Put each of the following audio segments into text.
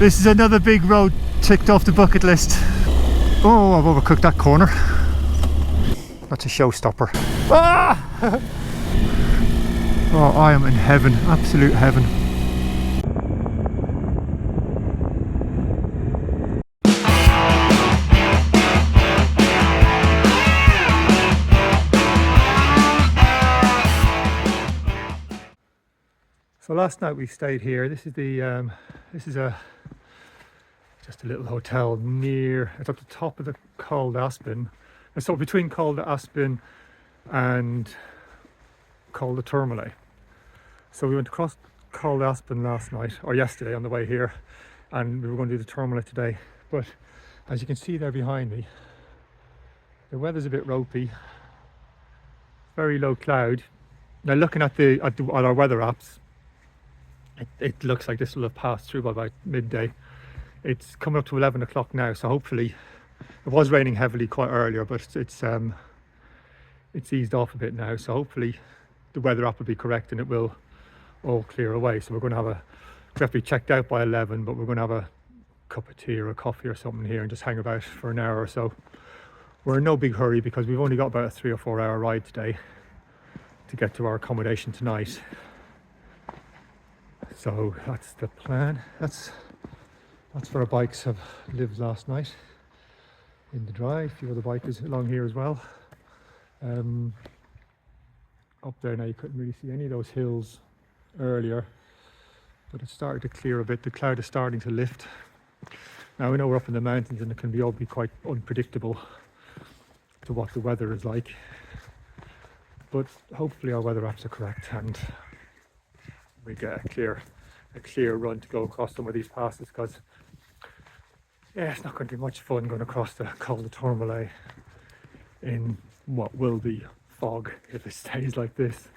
This is another big road ticked off the bucket list. Oh, I've overcooked that corner. That's a showstopper. Ah! Oh, I am in heaven, absolute heaven. So last night we stayed here. This is just a little hotel near, it's up the top of the Col d'Aspin. And so between Col d'Aspin and Col de Tourmalet. So we went across Col d'Aspin last night, or yesterday on the way here, and we were going to do the Tourmalet today. But as you can see there behind me, the weather's a bit ropey, very low cloud. Now looking at our weather apps, it looks like this will have passed through by about midday. It's coming up to 11 o'clock now, so hopefully, it was raining heavily quite earlier, but it's eased off a bit now, so hopefully the weather app will be correct and it will all clear away. So we're going to have we have to be checked out by 11, but we're going to have a cup of tea or a coffee or something here and just hang about for an hour or so. We're in no big hurry because we've only got about a 3 or 4 hour ride today to get to our accommodation tonight. So that's the plan. That's where our bikes have lived last night, in the drive. A few other bikers along here as well. Up there now you couldn't really see any of those hills earlier, but it's started to clear a bit. The cloud is starting to lift. Now we know we're up in the mountains and it can be quite unpredictable to what the weather is like, but hopefully our weather apps are correct and we get a clear run to go across some of these passes, because yeah, it's not going to be much fun going across the Col de Tourmalet in what will be fog if it stays like this.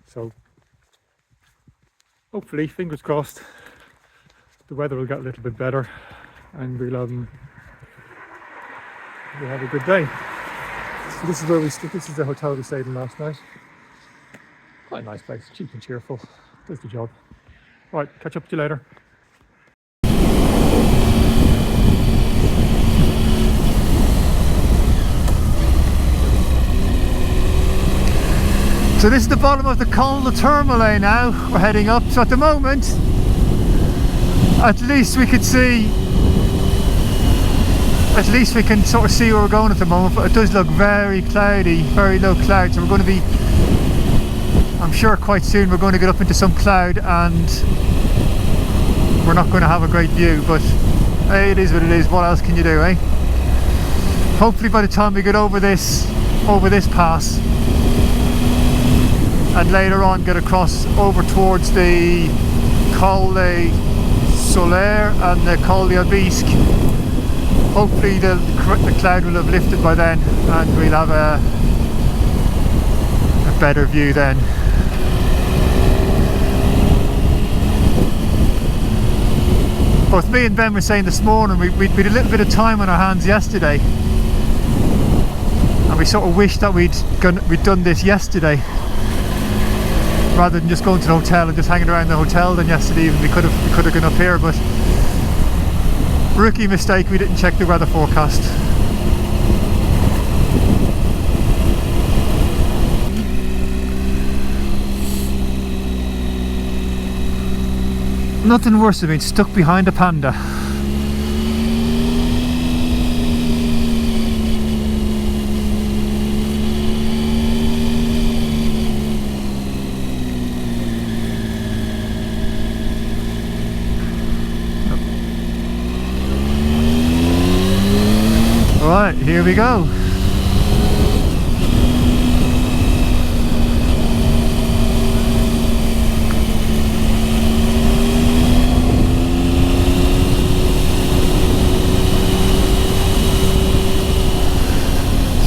So hopefully, fingers crossed, the weather will get a little bit better and we'll have a good day. So this is where this is the hotel we stayed in last night. Quite a nice place, cheap and cheerful, does the job. Right, catch up with you later. So this is the bottom of the Col de Tourmalet now. We're heading up. So at the moment, at least we can sort of see where we're going at the moment, but it does look very cloudy, very low cloud. So we're going to be, I'm sure quite soon we're going to get up into some cloud and we're not going to have a great view, but hey, it is what it is. What else can you do, eh? Hopefully by the time we get over this pass and later on get across over towards the Col de Soulor and the Col de Albisque, hopefully the cloud will have lifted by then and we'll have a better view then. Both me and Ben were saying this morning we'd a little bit of time on our hands yesterday, and we sort of wished that we'd done this yesterday rather than just going to the hotel and just hanging around the hotel. Then yesterday even we could have gone up here, but rookie mistake, we didn't check the weather forecast. Nothing worse than being stuck behind a panda. Alright, here we go.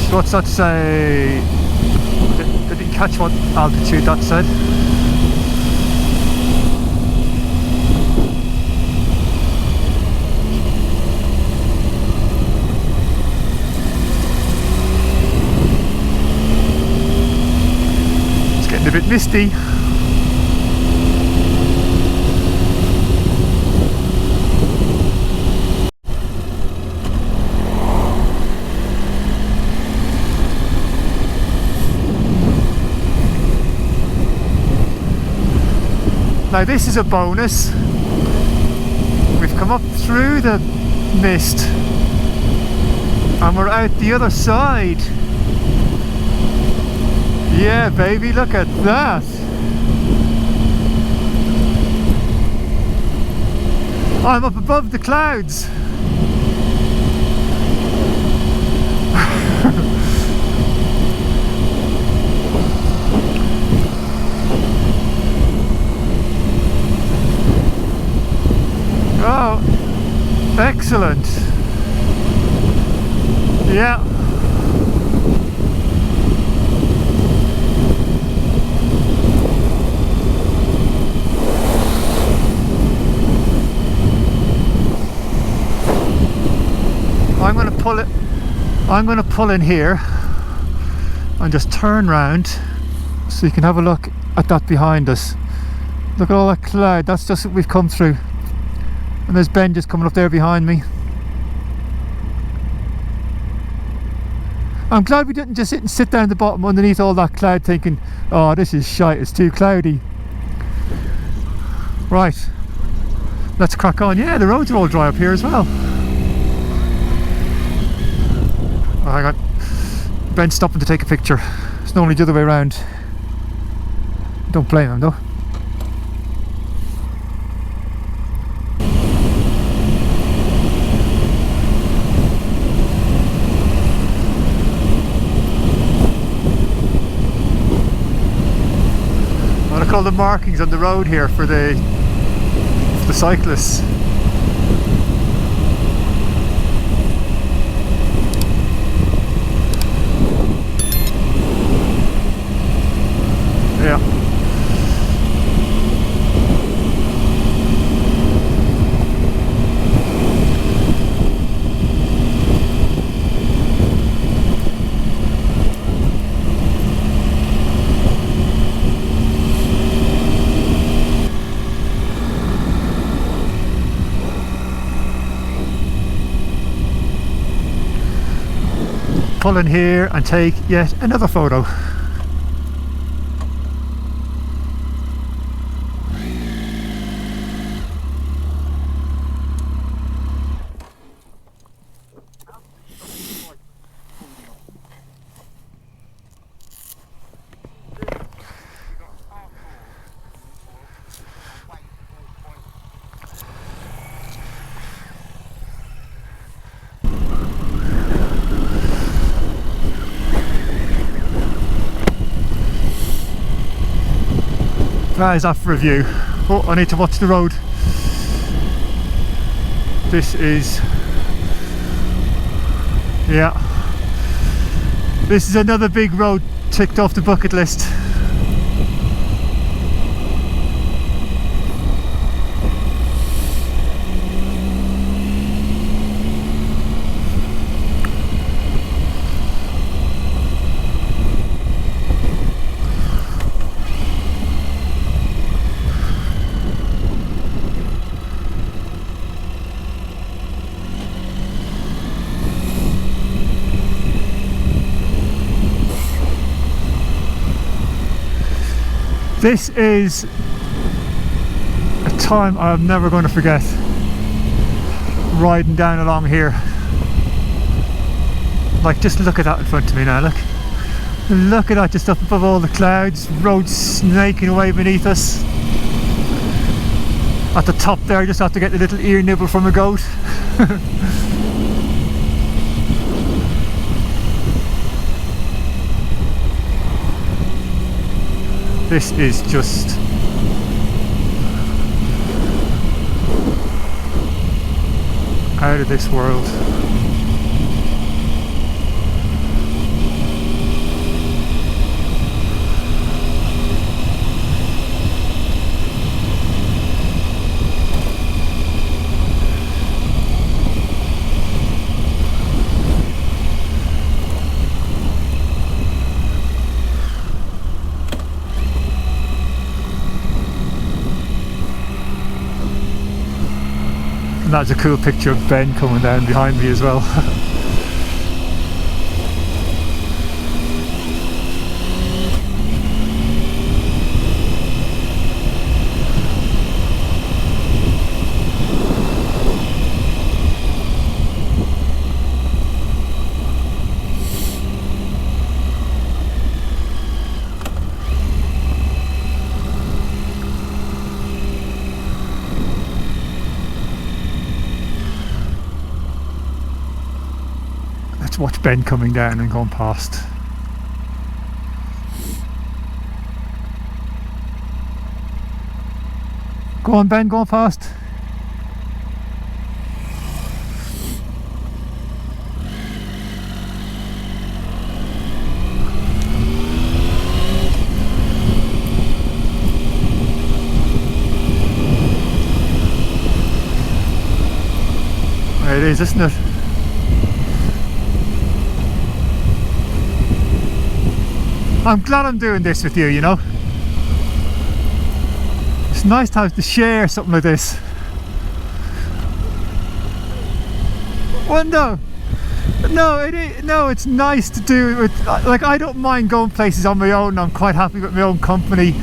What's that say? Didn't catch what altitude that said. It's getting a bit misty. Now this is a bonus. We've come up through the mist and we're out the other side. Yeah, baby, look at that. I'm up above the clouds. Oh, excellent. Yeah. I'm going to pull in here and just turn round so you can have a look at that behind us. Look at all that cloud. That's just what we've come through. And there's Ben just coming up there behind me. I'm glad we didn't just sit down at the bottom underneath all that cloud thinking, oh, this is shite, it's too cloudy. Right, let's crack on. Yeah, the roads are all dry up here as well. Oh, hang on, Ben's stopping to take a picture. It's normally the other way around. Don't blame him though. Look at all the markings on the road here for the cyclists. Yeah. Pull in here and take yet another photo. That is that for a view. Oh, I need to watch the road. This is, yeah, this is another big road ticked off the bucket list. This is a time I'm never going to forget, riding down along here. Like, just look at that in front of me now, look at that, just up above all the clouds, road snaking away beneath us. At the top there, I just have to get a little ear nibble from a goat. This is just out of this world. And that's a cool picture of Ben coming down behind me as well. let's watch Ben coming down and going past. Go on, Ben, going past. It is, isn't it? I'm glad I'm doing this with you, you know. It's nice to have to share something like this. Well, no, it's nice to do it with, like, I don't mind going places on my own. I'm quite happy with my own company.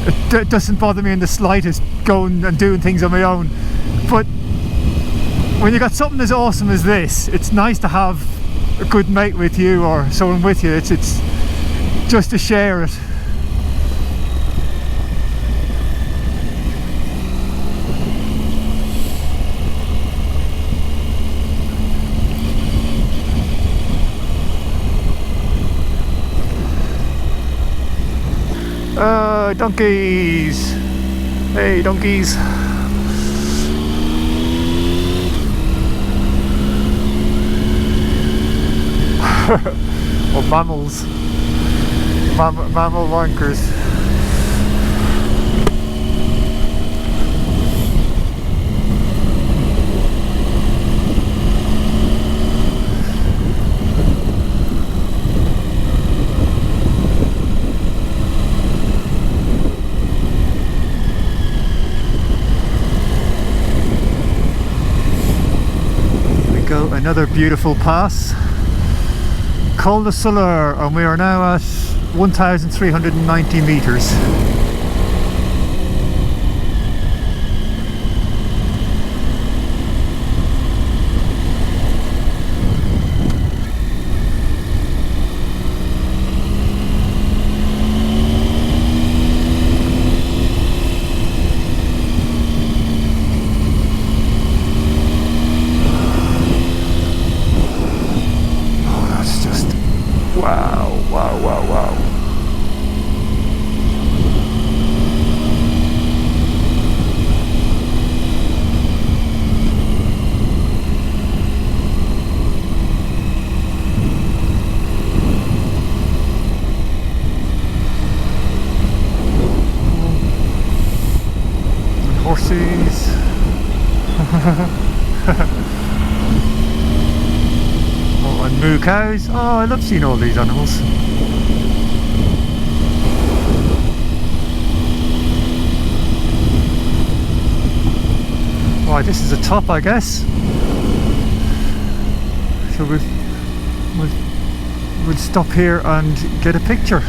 It doesn't bother me in the slightest going and doing things on my own. But when you got something as awesome as this, it's nice to have a good mate with you or someone with you. It's just to share it. Donkeys! Hey, donkeys! Or mammals. Mammal wankers. Here we go, another beautiful pass. Col de Soulor, and we are now at 1,390 meters. Wow. Horses. Oh, and moo cows. Oh, I love seeing all these animals. Right, this is the top, I guess. So we'll stop here and get a picture.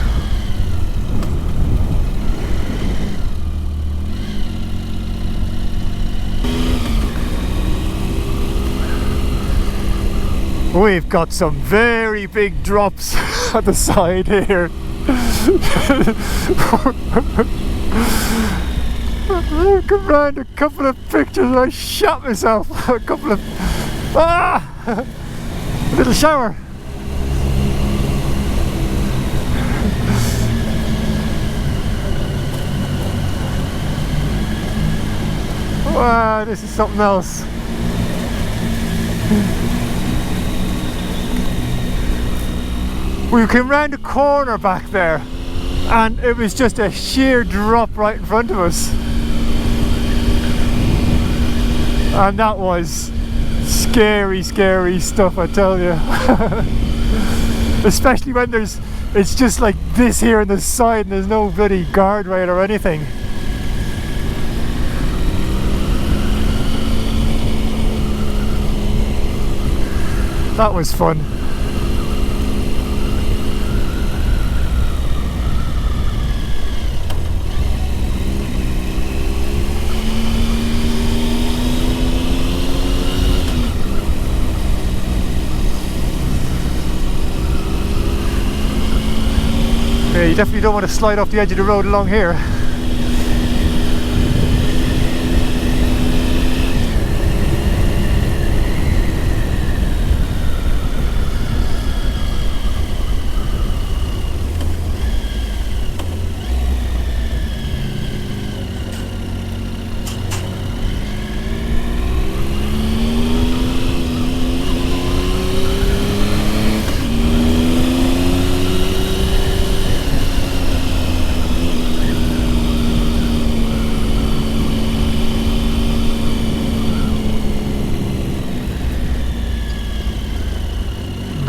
We've got some very big drops at the side here. I come round a couple of pictures and I shot myself. A couple of... a little shower. Wow, this is something else. We came round a corner back there and it was just a sheer drop right in front of us. And that was scary stuff, I tell you. Especially when it's just like this here on the side and there's no bloody guardrail or anything. That was fun. Yeah, you definitely don't want to slide off the edge of the road along here.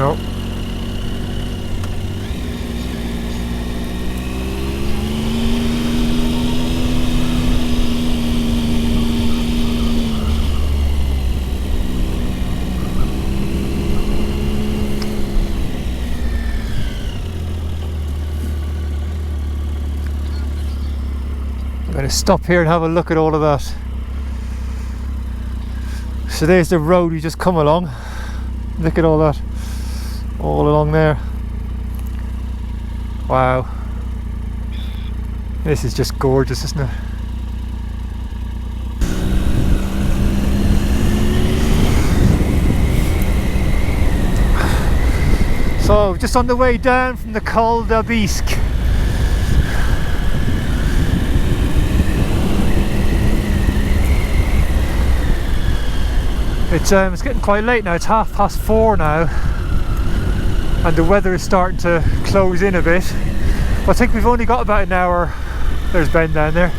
No. I'm going to stop here and have a look at all of that. So there's the road we just come along. Look at all that, all along there. Wow, this is just gorgeous, isn't it? So just on the way down from the Col d'Aubisque. It's getting quite late now. It's 4:30 now, and the weather is starting to close in a bit. I think we've only got about an hour. There's Ben down there.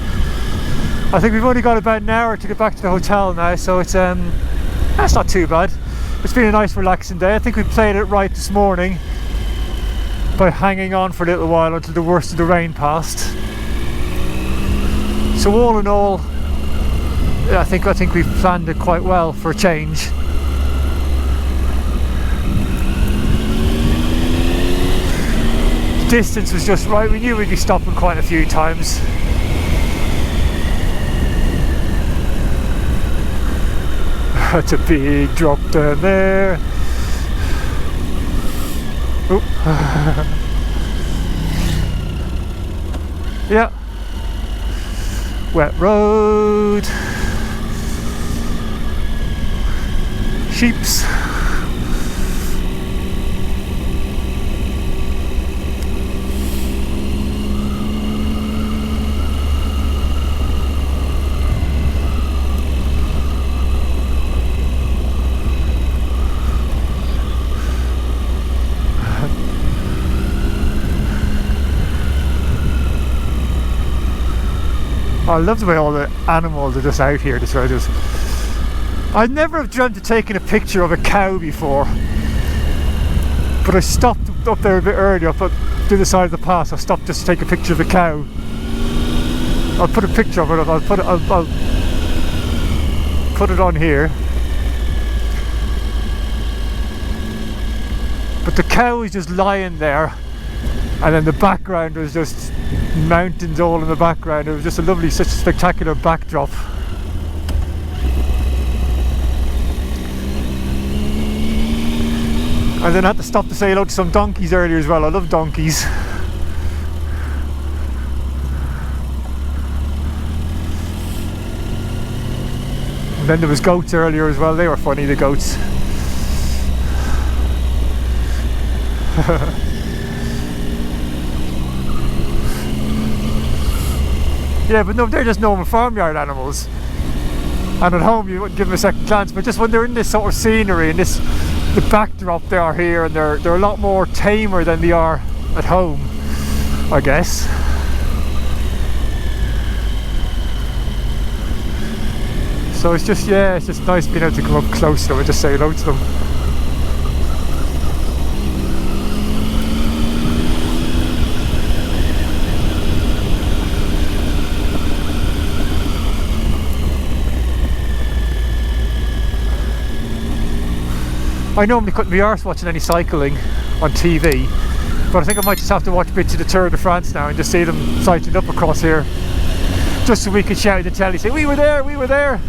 I think we've only got about an hour to get back to the hotel now, so it's that's not too bad. It's been a nice relaxing day. I think we played it right this morning by hanging on for a little while until the worst of the rain passed. So all in all, I think we've planned it quite well for a change. The distance was just right. We knew we'd be stopping quite a few times. That's a big drop down there. Oh. Yeah. Wet road. Sheeps. I love the way all the animals are just out here. This road is. I'd never have dreamt of taking a picture of a cow before, but I stopped up there a bit earlier, up to the side of the pass. I stopped just to take a picture of a cow. I'll put a picture of it. I'll put it on here. But the cow is just lying there, and then the background was just mountains all in the background. It was just a lovely, such a spectacular backdrop. And then I had to stop to say hello to some donkeys earlier as well. I love donkeys. And then there was goats earlier as well. They were funny, the goats. Yeah, but no, they're just normal farmyard animals. And at home you wouldn't give them a second glance, but just when they're in this sort of scenery and this, the backdrop they are here, and they're a lot more tamer than they are at home, I guess. So it's just, yeah, it's just nice being able to come up close to them and just say hello to them. I normally couldn't be arsed watching any cycling on TV, but I think I might just have to watch bits of the Tour de France now and just see them cycling up across here, just so we could shout at the telly, say, "We were there, we were there!"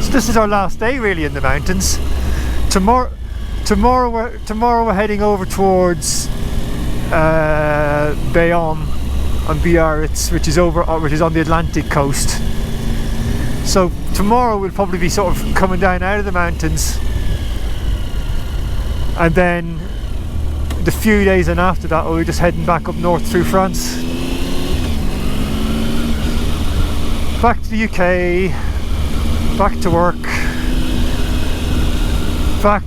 So this is our last day really in the mountains. Tomorrow we're heading over towards Bayonne and Biarritz, which is on the Atlantic coast. So tomorrow we'll probably be sort of coming down out of the mountains, and then the few days and after that we'll be just heading back up north through France, back to the UK, back to work, back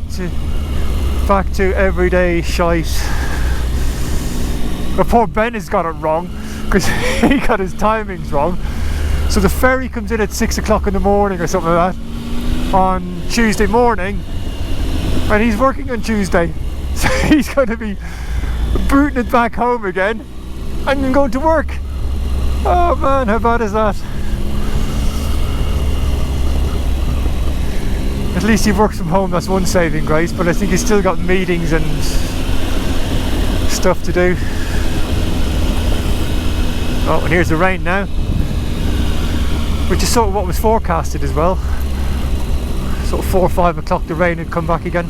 to everyday shite. But poor Ben has got it wrong. because he got his timings wrong. So the ferry comes in at 6 o'clock in the morning or something like that on Tuesday morning, and he's working on Tuesday, so he's going to be booting it back home again and then going to work. Oh man, how bad is that? At least he works from home, that's one saving grace, but I think he's still got meetings and stuff to do. Oh, and here's the rain now, which is sort of what was forecasted as well. Sort of 4 or 5 o'clock the rain would come back again.